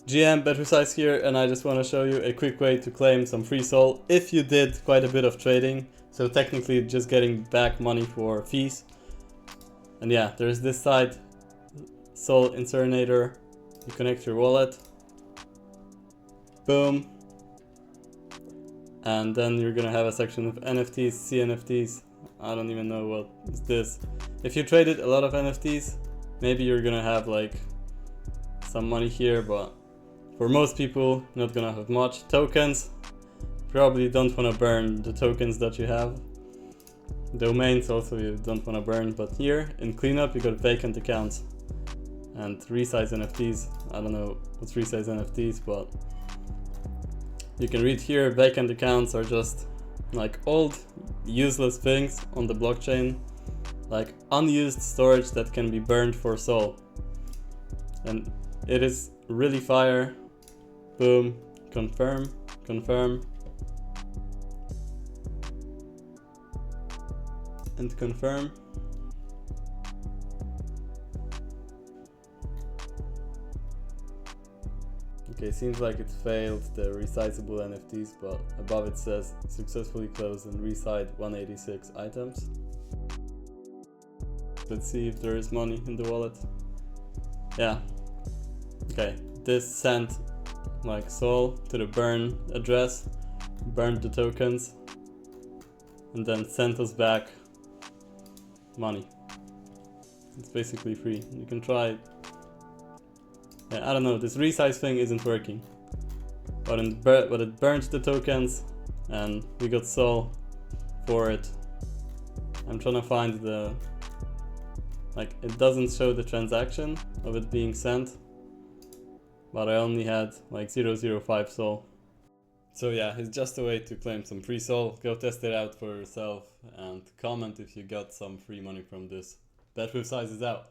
GM BetResize here, and I just want to show you a quick way to claim some free SOL if you did quite a bit of trading. So technically just getting back money for fees. And yeah, there's this side, SOL incinerator. You connect your wallet. Boom. And then you're gonna have a section of NFTs, CNFTs. I don't even know what is this. If you traded a lot of NFTs, maybe you're gonna have like some money here, but for most people, not gonna have much. Tokens, probably don't wanna burn the tokens that you have. Domains also you don't wanna burn, but here in cleanup you got vacant accounts and resize NFTs. I don't know what's resize NFTs, but you can read here, vacant accounts are just like old, useless things on the blockchain, like unused storage that can be burned for SOL. And it is really fire. Boom, confirm, confirm, and confirm. Okay, seems like it failed the resizable NFTs, but above it says successfully closed and resized 186 items. Let's see if there is money in the wallet. Yeah. Okay, this sent like SOL to the burn address, burned the tokens, and then sent us back money. It's basically free. You can try it. Yeah, I don't know, this resize thing isn't working. But it burned the tokens and we got SOL for it. I'm trying to find the... like, it doesn't show the transaction of it being sent. But I only had like 0.05 SOL. So yeah, it's just a way to claim some free SOL. Go test it out for yourself and comment if you got some free money from this. BetResize is out.